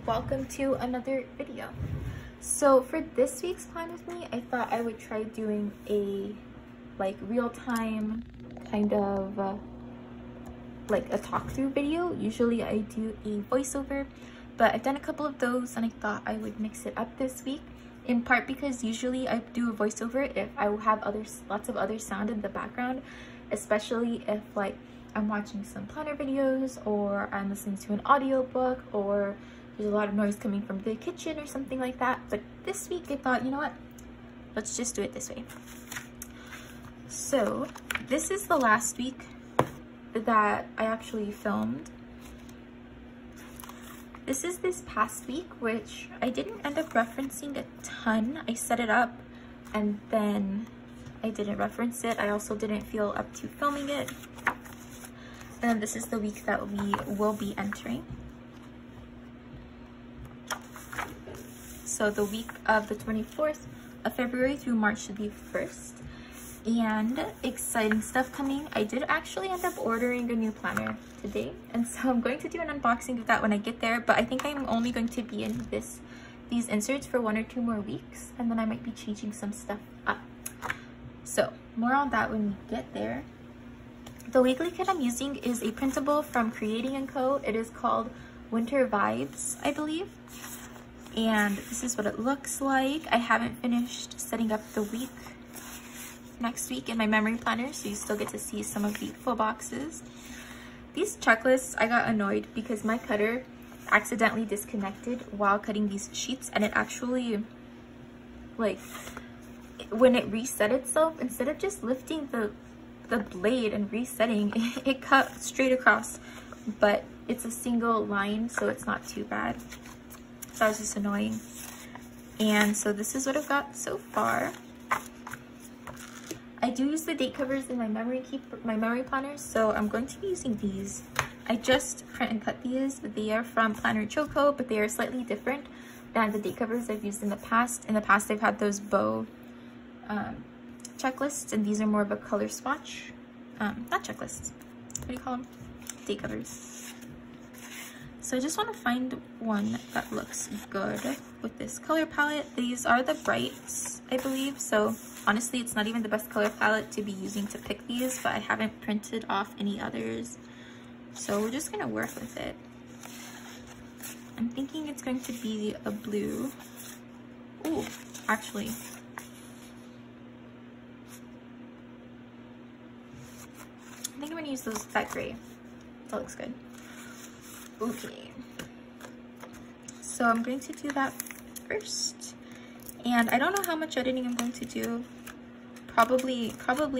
welcome to another video. So for this week's plan with me, I thought I would try doing a real-time kind of like a talk-through video. Usually I do a voiceover, but I've done a couple of those and I thought I would mix it up this week, in part because usually I do a voiceover if I have lots of other sound in the background, especially if like I'm watching some planner videos or I'm listening to an audiobook or there's a lot of noise coming from the kitchen or something like that. But this week I thought, you know what, let's just do it this way. So this is the last week that I actually filmed. This is this past week, which I didn't end up referencing a ton. I set it up and then I didn't reference it. I also didn't feel up to filming it. And then this is the week that we will be entering. So the week of the 24th of February through March the 1st. And exciting stuff coming. I did actually end up ordering a new planner today, and so I'm going to do an unboxing of that when I get there, but I think I'm only going to be in these inserts for 1 or 2 more weeks, and then I might be changing some stuff up. So more on that when we get there. The weekly kit I'm using is a printable from Creating & Co. It is called Winter Vibes, I believe. And this is what it looks like. I haven't finished setting up the week next week in my memory planner, so you still get to see some of the full boxes. These checklists, I got annoyed because my cutter accidentally disconnected while cutting these sheets, and it actually, like, when it reset itself, instead of just lifting the blade and resetting, it cut straight across, but it's a single line, so it's not too bad. So that was just annoying. And so this is what I've got so far. I do use the date covers in my memory planners, so I'm going to be using these. I just print and cut these. They are from Planner Choco, but they are slightly different than the date covers I've used in the past. In the past, I've had those bow checklists, and these are more of a color swatch. Not checklists. What do you call them? Date covers. So I just want to find one that looks good with this color palette. These are the brights, I believe. So honestly, it's not even the best color palette to be using to pick these, but I haven't printed off any others. So we're just gonna work with it. I'm thinking it's going to be a blue. Ooh, actually. I think I'm gonna use that gray. That looks good. Okay. So I'm going to do that first. And I don't know how much editing I'm going to do. Probably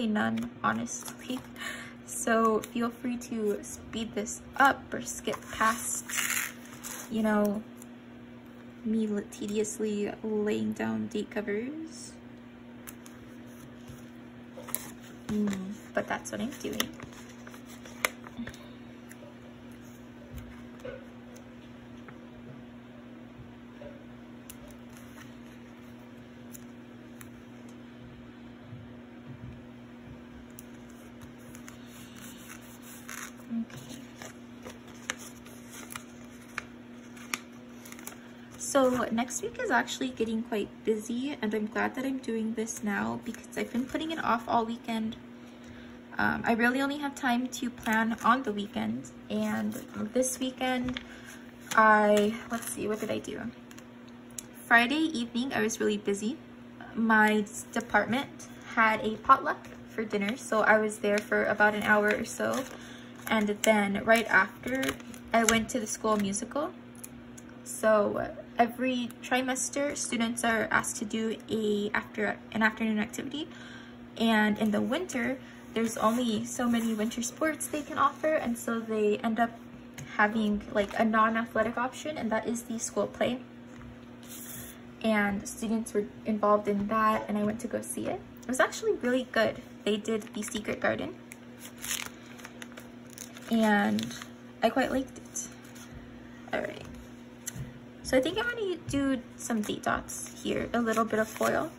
none, honestly. So feel free to speed this up or skip past, you know, me tediously laying down date covers. But that's what I'm doing. So next week is actually getting quite busy, and I'm glad that I'm doing this now because I've been putting it off all weekend. I really only have time to plan on the weekend, and this weekend let's see, what did I do? Friday evening I was really busy. My department had a potluck for dinner, so I was there for about an hour or so, and then right after I went to the school musical. So every trimester, students are asked to do an afternoon activity, and in the winter, there's only so many winter sports they can offer, and so they end up having like a non-athletic option, and that is the school play. And students were involved in that, and I went to go see it. It was actually really good. They did The Secret Garden, and I quite liked it. All right. So I think I'm going to do some date dots here, a little bit of foil.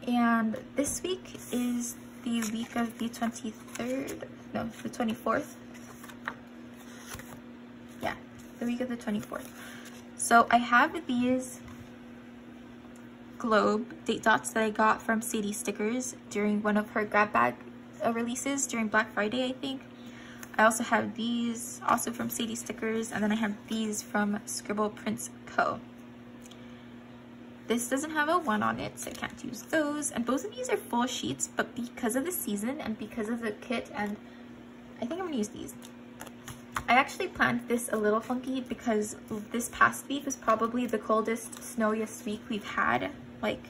And this week is the week of the 23rd, no, the 24th. Yeah, the week of the 24th. So I have these globe date dots that I got from Sadie Stickers during one of her grab bag releases during Black Friday, I think. I also have these also from Sadie Stickers, and then I have these from Scribble Prints Co. This doesn't have a 1 on it, so I can't use those. And both of these are full sheets, but because of the season and because of the kit, and I think I'm gonna use these. I actually planned this a little funky because this past week was probably the coldest, snowiest week we've had, like,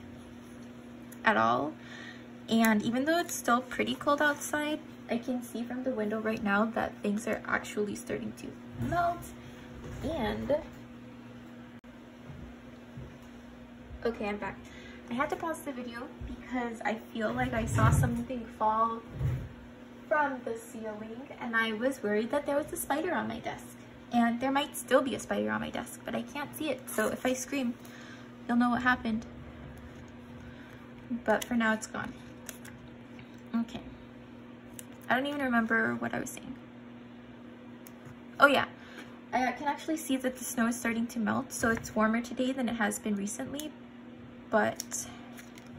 at all. And even though it's still pretty cold outside, I can see from the window right now that things are actually starting to melt. And okay, I'm back. I had to pause the video because I feel like I saw something fall from the ceiling, and I was worried that there was a spider on my desk. And there might still be a spider on my desk, but I can't see it. So if I scream, you'll know what happened. But for now, it's gone. Okay. I don't even remember what I was saying. Oh yeah, I can actually see that the snow is starting to melt, so it's warmer today than it has been recently, but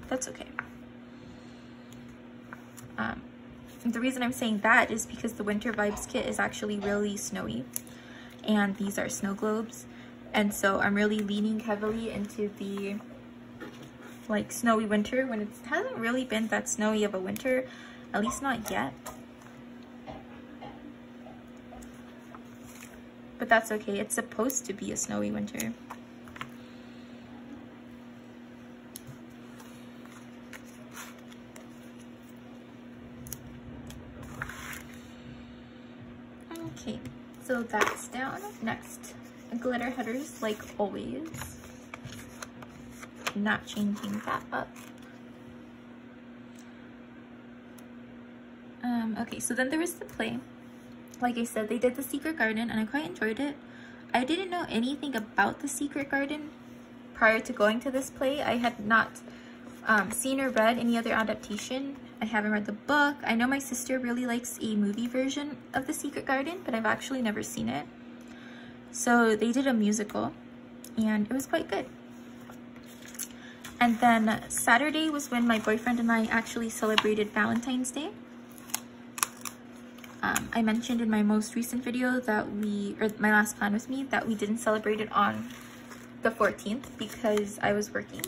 that's okay. The reason I'm saying that is because the Winter Vibes kit is actually really snowy, and these are snow globes, and so I'm really leaning heavily into the like snowy winter when it hasn't really been that snowy of a winter, at least not yet. But that's okay, it's supposed to be a snowy winter. Okay, so that's down. Next, glitter headers, like always. Not changing that up. Okay, so then there was the play. Like I said, they did the Secret Garden, and I quite enjoyed it. I didn't know anything about the Secret Garden prior to going to this play. I had not seen or read any other adaptation. I haven't read the book. I know my sister really likes a movie version of the Secret Garden, but I've actually never seen it. So they did a musical, and it was quite good. And then Saturday was when my boyfriend and I actually celebrated Valentine's Day. I mentioned in my most recent video that my last plan with me, that we didn't celebrate it on the 14th because I was working.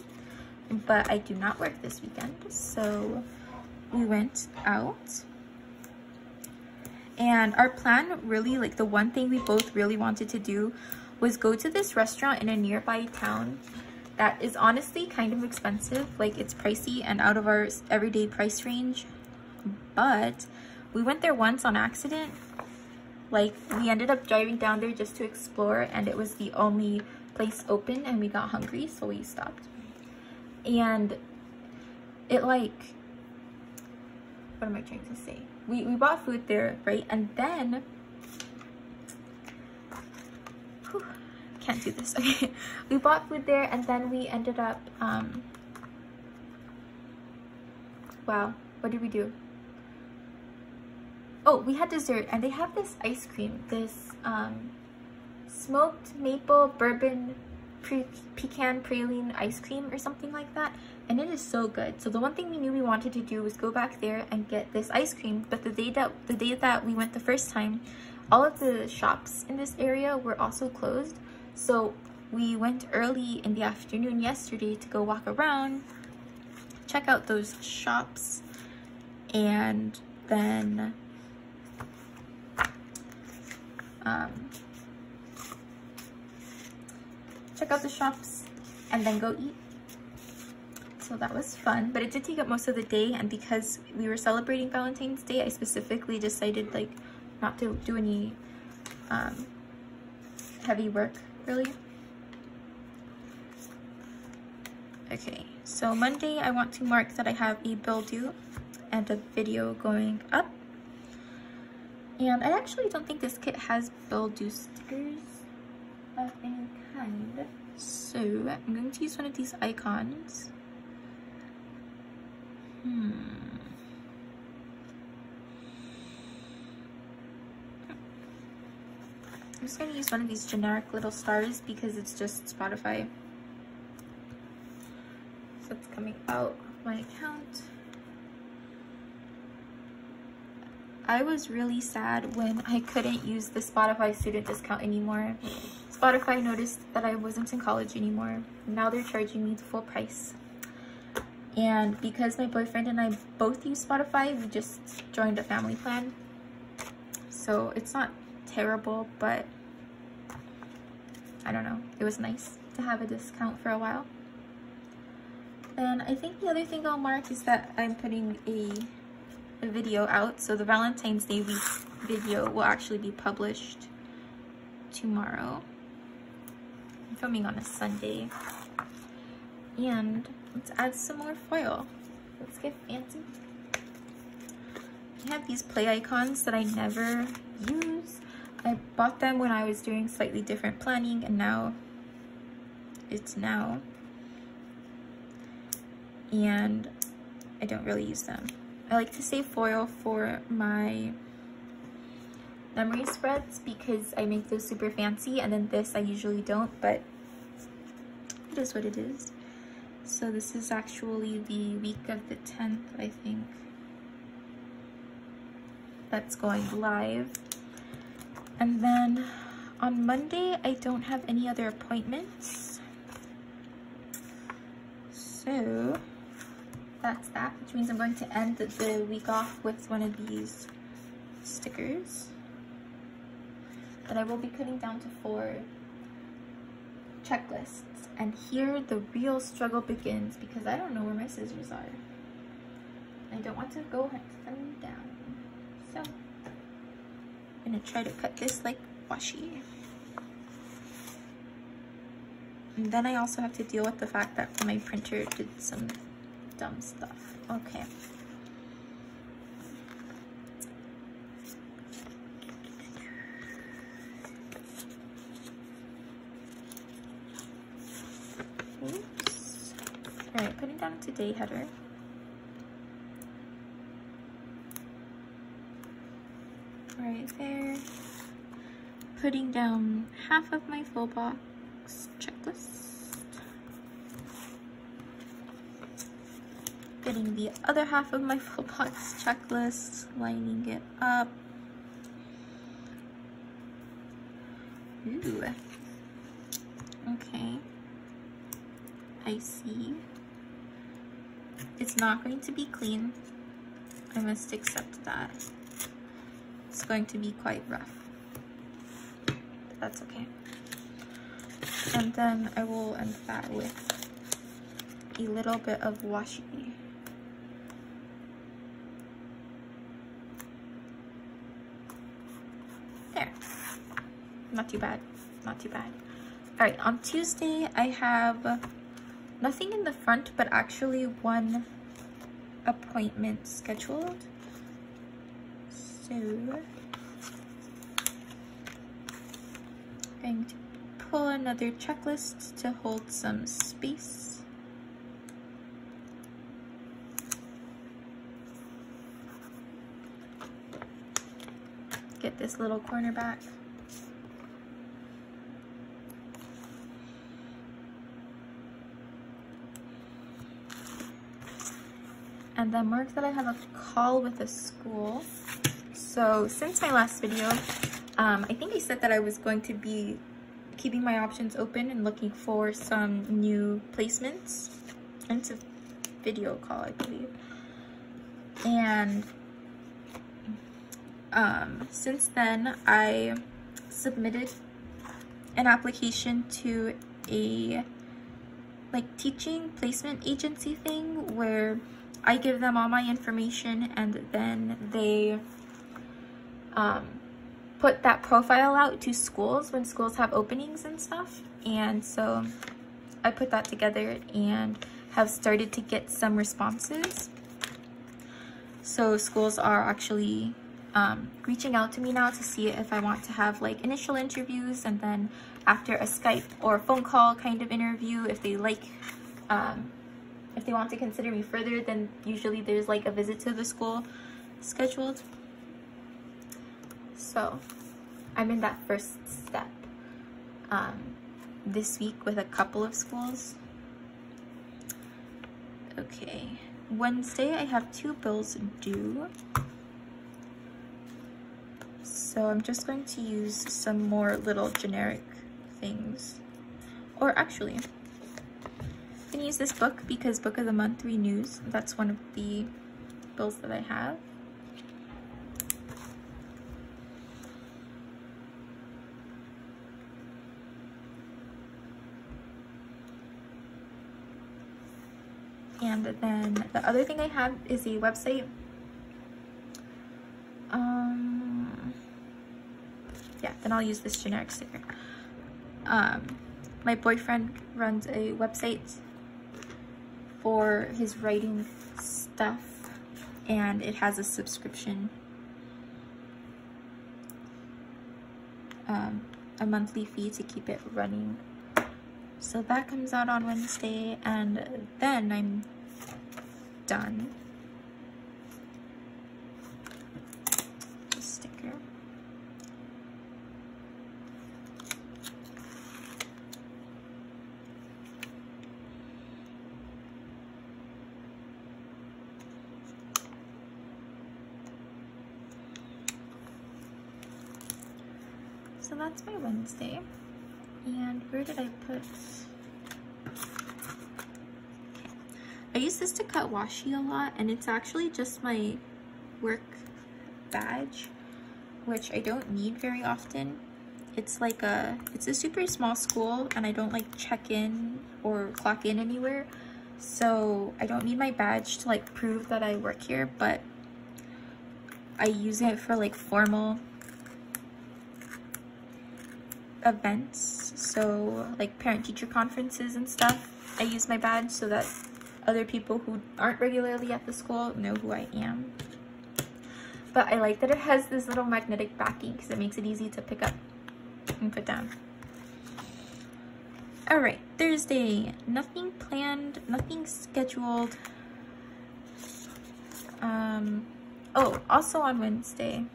But I do not work this weekend, so we went out. And our plan really, like the one thing we both really wanted to do was go to this restaurant in a nearby town that is honestly kind of expensive. Like, it's pricey and out of our everyday price range, but we went there once on accident. Like, we ended up driving down there just to explore, and it was the only place open, and we got hungry, so we stopped. And it, like, what am I trying to say? We bought food there, right? And then, whew, can't do this. Okay, we bought food there, and then we ended up wow, what did we do? Oh, we had dessert, and they have this ice cream, this smoked maple bourbon pecan praline ice cream or something like that, and it is so good. So the one thing we knew we wanted to do was go back there and get this ice cream, but the day that we went the first time, all of the shops in this area were also closed. So we went early in the afternoon yesterday to go walk around, check out those shops, and then check out the shops and then go eat. So that was fun, but it did take up most of the day, and because we were celebrating Valentine's Day, I specifically decided like not to do any heavy work really. Okay, so Monday I want to mark that I have a bill due and a video going up. And I actually don't think this kit has bill due stickers of any kind. So I'm going to use one of these icons. just going to use one of these generic little stars because it's just Spotify. So it's coming out of my account. I was really sad when I couldn't use the Spotify student discount anymore. Spotify noticed that I wasn't in college anymore. Now they're charging me the full price. And because my boyfriend and I both use Spotify, we just joined a family plan. So it's not terrible, but I don't know. It was nice to have a discount for a while. And I think the other thing I'll mark is that I'm putting a video out. So the Valentine's Day week video will actually be published tomorrow. I'm filming on a Sunday. And let's add some more foil. Let's get fancy. I have these play icons that I never use. I bought them when I was doing slightly different planning, and now it's now. And I don't really use them. I like to save foil for my memory spreads because I make those super fancy, and then this I usually don't, but it is what it is. So this is actually the week of the 10th, I think, that's going live. And then on Monday, I don't have any other appointments. So that's that, which means I'm going to end the week off with one of these stickers that I will be cutting down to 4 checklists. And here the real struggle begins because I don't know where my scissors are. I don't want to go hunt them down. So I'm gonna try to cut this like washi. And then I also have to deal with the fact that my printer did some dumb stuff. Okay. Oops. Alright, putting down a today header. Right there. Putting down half of my full box checklist. Getting the other half of my full box checklist, lining it up. Ooh. Okay. I see. It's not going to be clean. I must accept that. It's going to be quite rough. But that's okay. And then I will end that with a little bit of washi. There. Not too bad. Not too bad. Alright, on Tuesday I have nothing in the front, but actually one appointment scheduled. So I'm going to pull another checklist to hold some space. Get this little corner back. And then mark that I have a call with a school. So since my last video, I think I said that I was going to be keeping my options open and looking for some new placements. And it's a video call, I believe. And since then, I submitted an application to a teaching placement agency thing where I give them all my information and then they put that profile out to schools when schools have openings and stuff. And so I put that together and have started to get some responses. So schools are actually reaching out to me now to see if I want to have initial interviews, and then after a Skype or phone call kind of interview, if they if they want to consider me further, then usually there's a visit to the school scheduled. So I'm in that first step this week with a couple of schools. Okay, Wednesday I have 2 bills due. So I'm just going to use some more little generic things. Or actually, I'm going to use this book because Book of the Month renews. That's one of the bills that I have. And then the other thing I have is a website. Yeah, then I'll use this generic sticker. My boyfriend runs a website for his writing stuff, and it has a subscription, a monthly fee to keep it running. So that comes out on Wednesday, and then I'm done. Sticker. So that's my Wednesday. And where did I put? I use this to cut washi a lot, and it's actually just my work badge, which I don't need very often. It's like it's a super small school, and I don't like check in or clock in anywhere, so I don't need my badge to like prove that I work here, but I use it for like formal events, so like parent-teacher conferences and stuff. I use my badge so that other people who aren't regularly at the school know who I am. But I like that it has this little magnetic backing because it makes it easy to pick up and put down. All right, Thursday, nothing planned, nothing scheduled. Oh, also on Wednesday,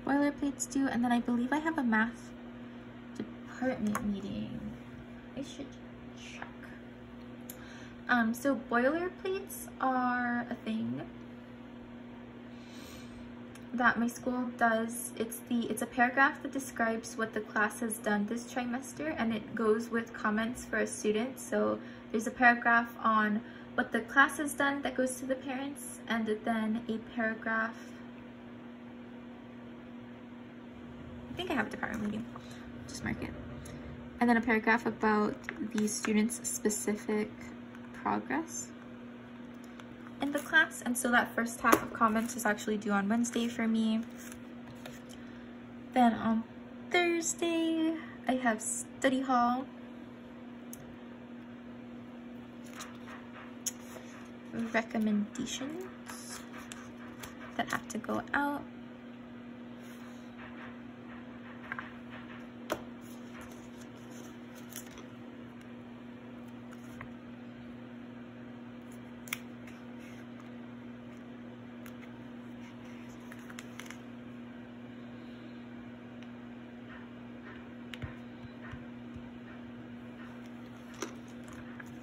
boilerplates due, and then I believe I have a math department meeting. I should check. So boilerplates are a thing that my school does. It's a paragraph that describes what the class has done this trimester, and it goes with comments for a student. So there's a paragraph on what the class has done that goes to the parents, and then a paragraph, I think I have a department meeting, just mark it. And then a paragraph about the student's specific progress in the class. And so that first half of comments is actually due on Wednesday for me. Then on Thursday, I have study hall. Recommendations that have to go out.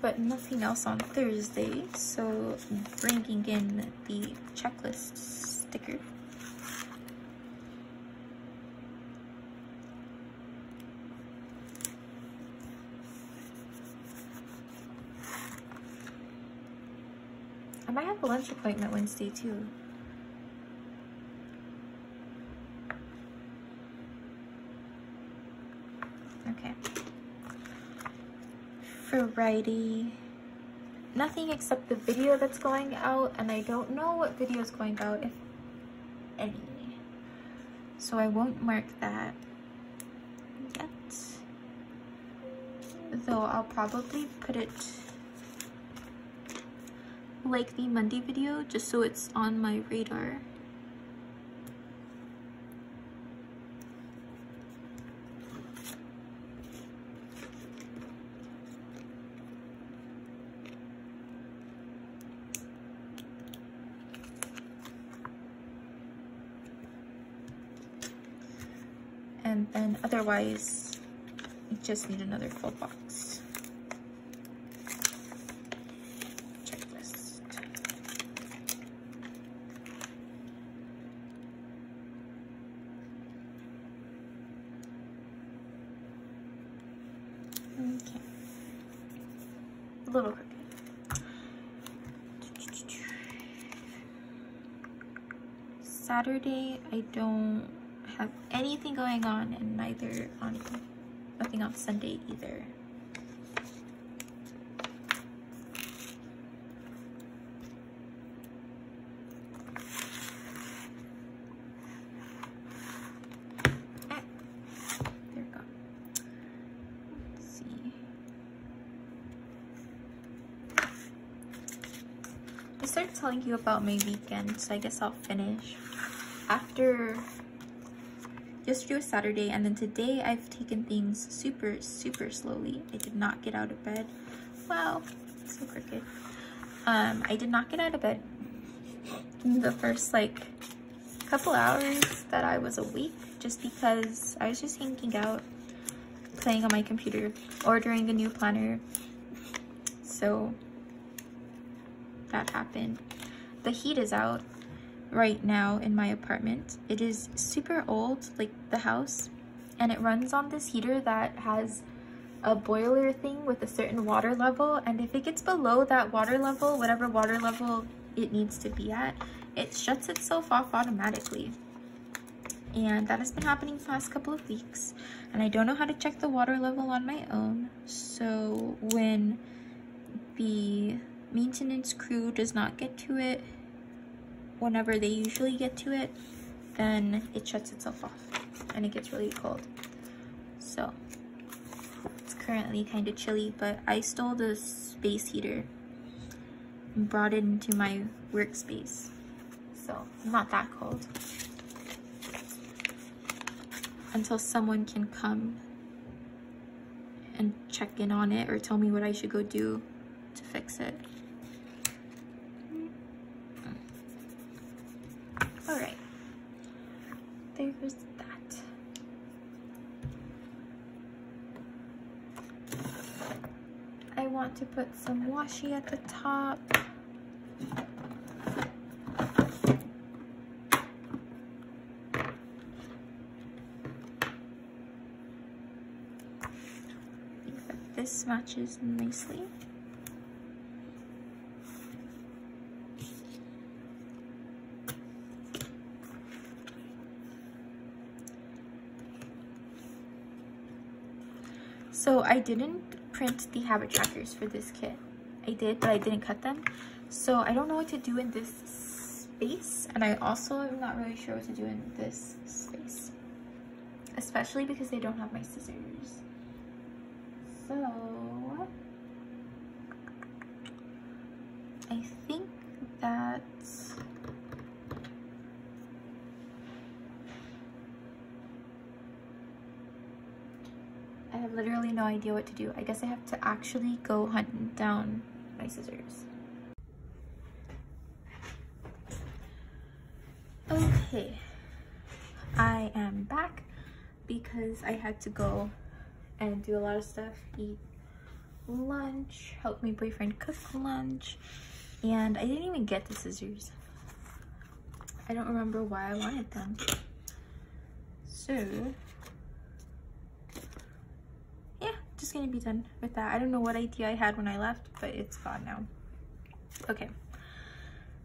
But nothing else on Thursday, so bringing in the checklist sticker. I might have a lunch appointment Wednesday too. Okay. Friday, nothing except the video that's going out, and I don't know what video is going out, if any, so I won't mark that yet, though I'll probably put it like the Monday video just so it's on my radar. then otherwise I just need another full box. Checklist. Okay. A little crooked. Saturday, I don't have anything going on, and nothing on Sunday either. Ah, there we go. Let's see. I started telling you about my weekend, so I guess I'll finish. After yesterday was Saturday, and then today I've taken things super slowly. I did not get out of bed. Wow, so crooked. I did not get out of bed in the first like couple hours that I was awake, just because I was just hanging out, playing on my computer, ordering a new planner. So that happened. The heat is out right now in my apartment. It is super old, like the house, and it runs on this heater that has a boiler thing with a certain water level, and if it gets below that water level, whatever water level it needs to be at, it shuts itself off automatically. And that has been happening the last couple of weeks, and I don't know how to check the water level on my own. So when the maintenance crew does not get to it whenever they usually get to it, then it shuts itself off and it gets really cold. So it's currently kind of chilly, but I stole the space heater and brought it into my workspace, so not that cold until someone can come and check in on it or tell me what I should go do to fix it. All right, there's that. I want to put some washi at the top. I think that this matches nicely. So I didn't print the habit trackers for this kit. I did, but I didn't cut them. So I don't know what to do in this space, and I also am not really sure what to do in this space, especially because I don't have my scissors. So I think that I have literally no idea what to do. I guess I have to actually go hunt down my scissors. Okay, I am back because I had to go and do a lot of stuff, eat lunch, help my boyfriend cook lunch, and I didn't even get the scissors. I don't remember why I wanted them. So just gonna be done with that. I don't know what idea I had when I left, but it's gone now. Okay,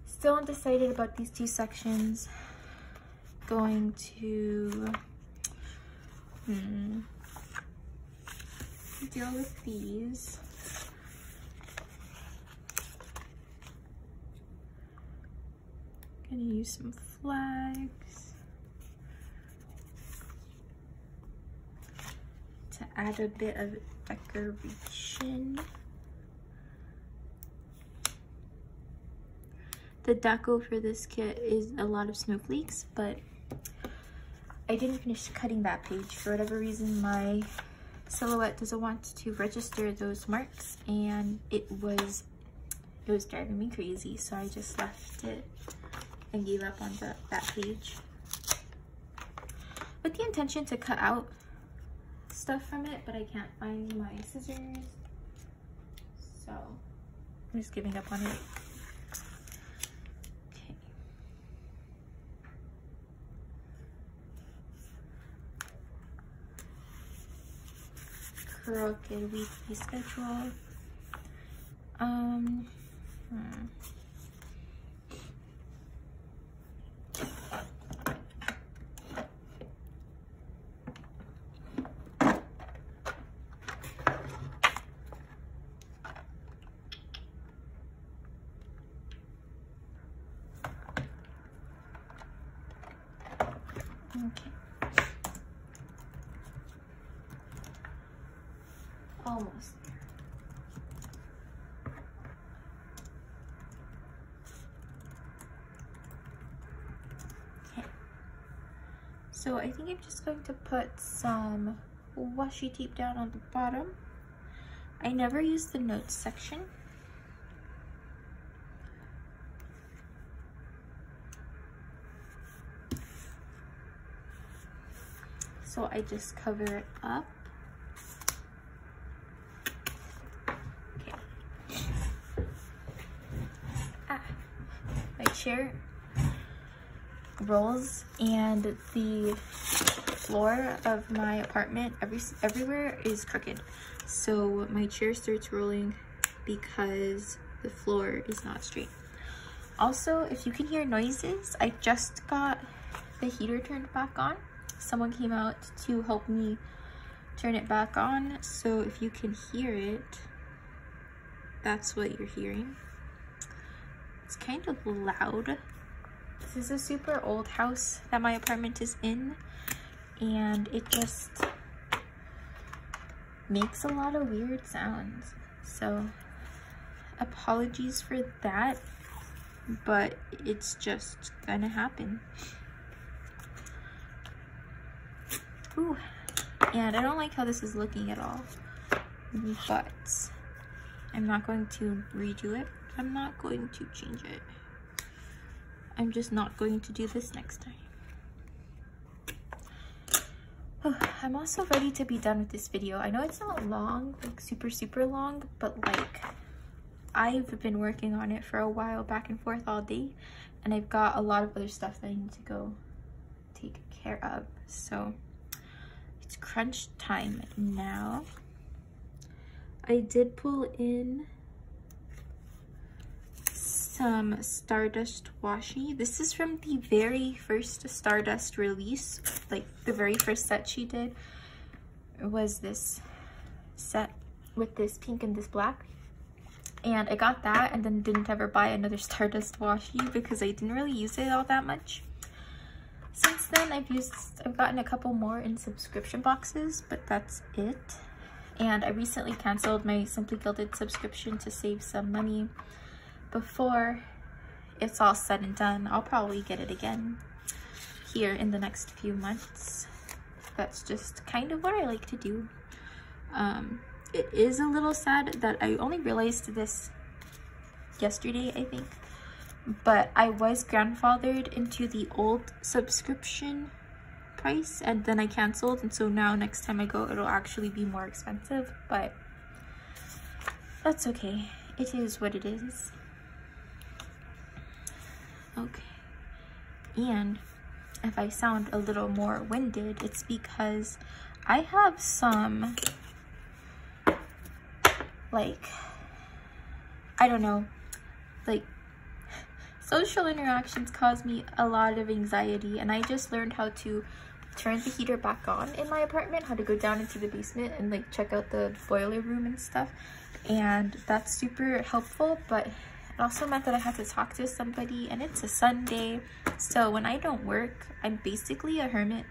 still undecided about these two sections. Going to deal with these. Gonna use some flags to add a bit of decoration. The deco for this kit is a lot of snowflakes, but I didn't finish cutting that page. For whatever reason, my Silhouette doesn't want to register those marks, and it was driving me crazy, so I just left it and gave up on that page with the intention to cut out stuff from it, but I can't find my scissors, so I'm just giving up on it. Okay. Crooked weekly schedule. Okay. Almost there. Okay. So I think I'm just going to put some washi tape down on the bottom. I never use the notes section. So I just cover it up. Okay. My chair rolls and the floor of my apartment everywhere is crooked. So my chair starts rolling because the floor is not straight. Also, if you can hear noises, I just got the heater turned back on. Someone came out to help me turn it back on, so if you can hear it, that's what you're hearing. It's kind of loud. This is a super old house that my apartment is in, and it just makes a lot of weird sounds. So apologies for that, but it's just gonna happen. Ooh. And I don't like how this is looking at all, but I'm not going to redo it. I'm not going to change it. I'm just not going to do this next time. I'm also ready to be done with this video. I know it's not long, like super long, but like I've been working on it for a while, back and forth all day, and I've got a lot of other stuff that I need to go take care of. So it's crunch time now. I did pull in some Stardust washi. This is from the very first Stardust release, like the very first set she did. It was this set with this pink and this black, and I got that and then didn't ever buy another Stardust washi because I didn't really use it all that much. Since then I've gotten a couple more in subscription boxes, but that's it. And I recently canceled my Simply Gilded subscription to save some money. Before it's all said and done, I'll probably get it again here in the next few months. That's just kind of what I like to do. It is a little sad that I only realized this yesterday, I think, but I was grandfathered into the old subscription price and then I canceled, and so now next time I go it'll actually be more expensive, but that's okay. It is what it is. Okay, and if I sound a little more winded, it's because I have some, like, I don't know, like, social interactions cause me a lot of anxiety, and I just learned how to turn the heater back on in my apartment, how to go down into the basement and like check out the boiler room and stuff, and that's super helpful. But it also meant that I had to talk to somebody, and it's a Sunday, so when I don't work, I'm basically a hermit,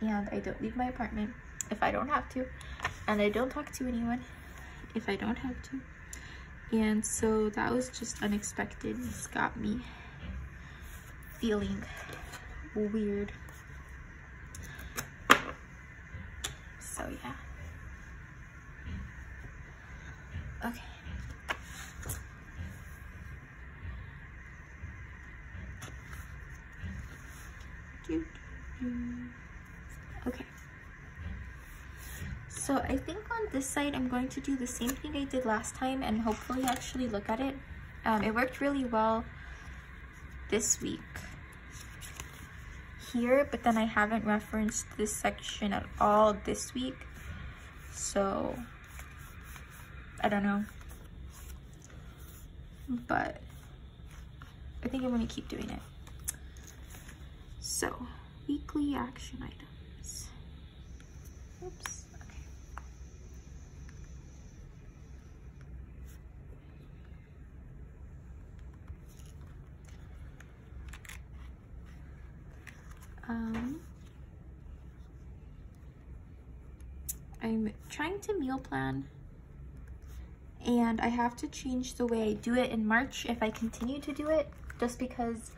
and I don't leave my apartment if I don't have to, and I don't talk to anyone if I don't have to. And so that was just unexpected. It's got me feeling weird. So yeah. Okay. Okay. So I think on this side, I'm going to do the same thing I did last time and hopefully actually look at it. It worked really well this week here, but then I haven't referenced this section at all this week. So I don't know, but I think I'm gonna keep doing it. So weekly action items. Oops, okay. I'm trying to meal plan, and I have to change the way I do it in March if I continue to do it, just because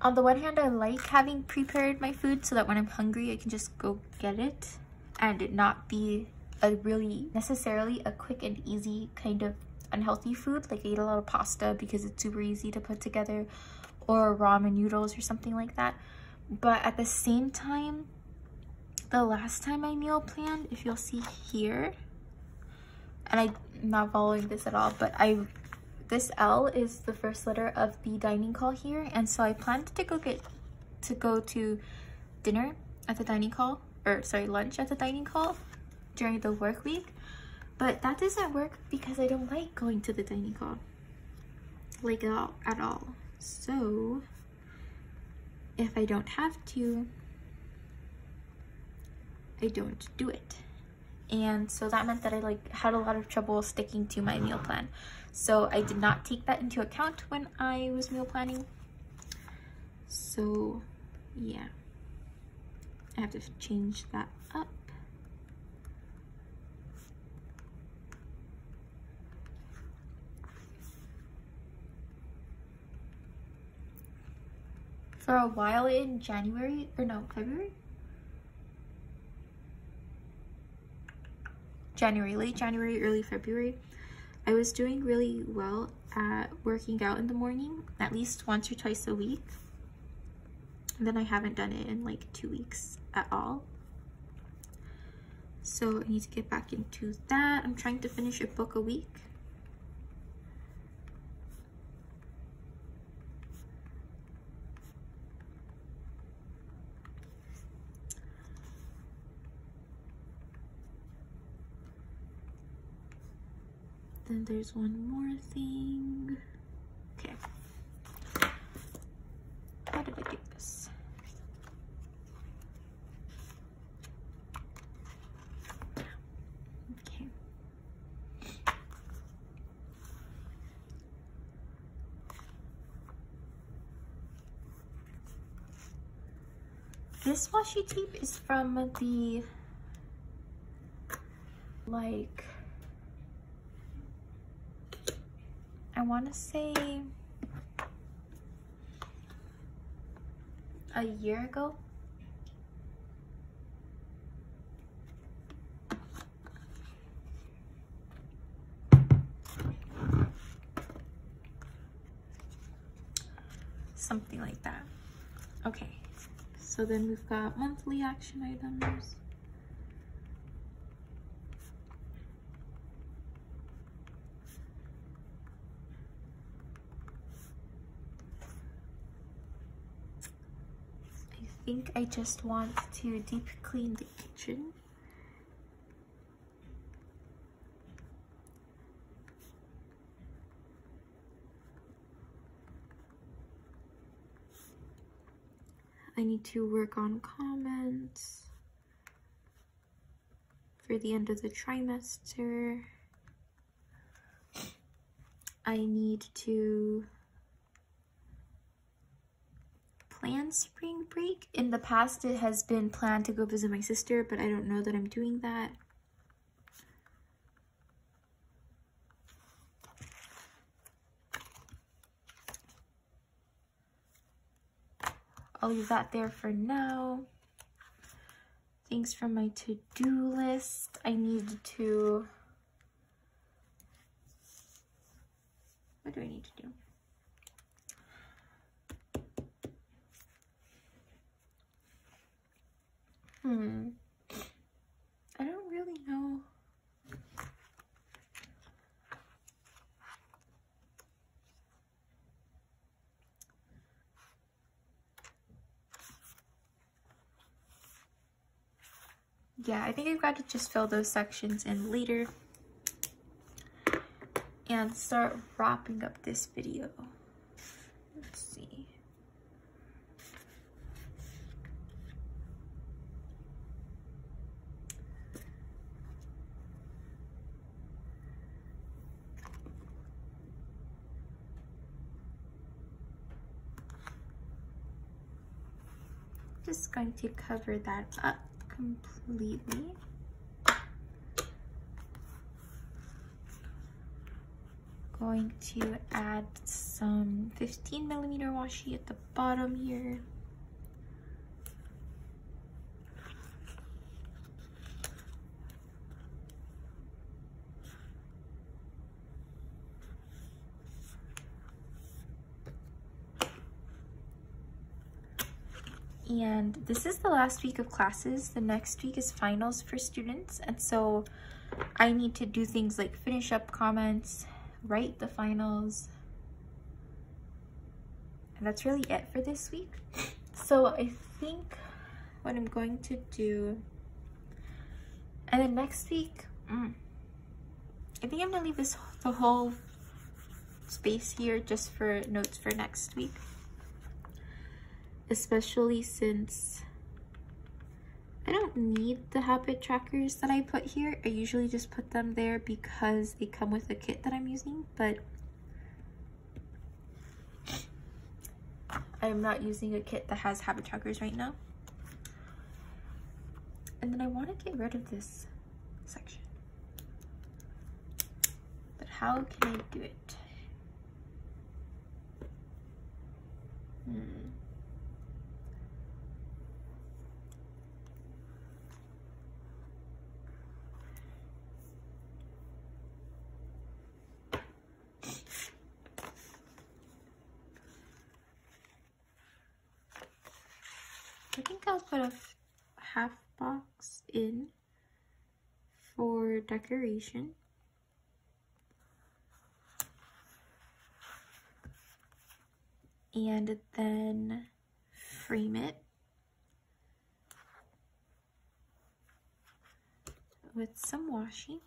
on the one hand I like having prepared my food so that when I'm hungry I can just go get it and it not be a really necessarily a quick and easy kind of unhealthy food. Like I eat a lot of pasta because it's super easy to put together, or ramen noodles or something like that. But at the same time, the last time I meal planned, if you'll see here, and I'm not following this at all, but this L is the first letter of the dining call here, and so I planned to go to dinner at the dining call, or sorry, lunch at the dining call during the work week, but that doesn't work because I don't like going to the dining call, like at all. So if I don't have to, I don't do it. And so that meant that I had a lot of trouble sticking to my meal plan. So I did not take that into account when I was meal planning. So yeah, I have to change that up. For a while in January, or no, February? Late January, early February, I was doing really well at working out in the morning, at least once or twice a week. And then I haven't done it in like 2 weeks at all. So I need to get back into that. I'm trying to finish a book a week. Then there's one more thing. Okay. How did I do this? Okay. This washi tape is from the, like, I want to say a year ago. Something like that. Okay, so then we've got monthly action items. I think I just want to deep clean the kitchen. I need to work on comments for the end of the trimester. I need to plan spring break. In the past, it has been planned to go visit my sister, but I don't know that I'm doing that. I'll leave that there for now. Things from my to-do list. I need to... What do I need to do? I don't really know. Yeah, I think I've got to just fill those sections in later and start wrapping up this video. Let's see. Just going to cover that up completely. Going to add some 15mm washi at the bottom here. And this is the last week of classes. The next week is finals for students, and so I need to do things like finish up comments, write the finals, and that's really it for this week. So I think what I'm going to do, and then next week, I think I'm gonna leave the whole space here just for notes for next week. Especially since I don't need the habit trackers that I put here. I usually just put them there because they come with the kit that I'm using, but I'm not using a kit that has habit trackers right now. And then I want to get rid of this section. But how can I do it? I think I'll put a half box in for decoration. And then frame it with some washi.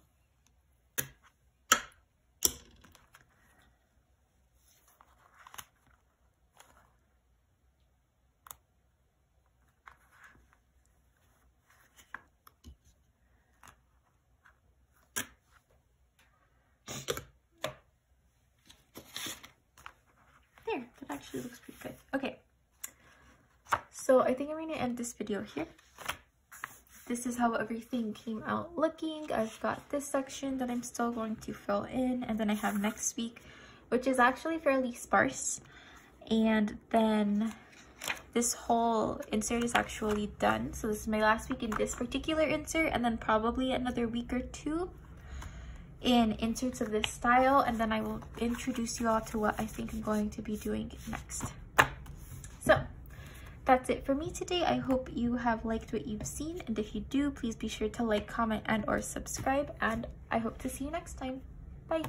There, that actually looks pretty good. Okay, so I think I'm going to end this video here. This is how everything came out looking. I've got this section that I'm still going to fill in, and then I have next week, which is actually fairly sparse. And then this whole insert is actually done. So this is my last week in this particular insert, and then probably another week or two in inserts of this style, and then I will introduce you all to what I think I'm going to be doing next. So that's it for me today. I hope you have liked what you've seen, and if you do, please be sure to like, comment, and or subscribe, and I hope to see you next time. Bye.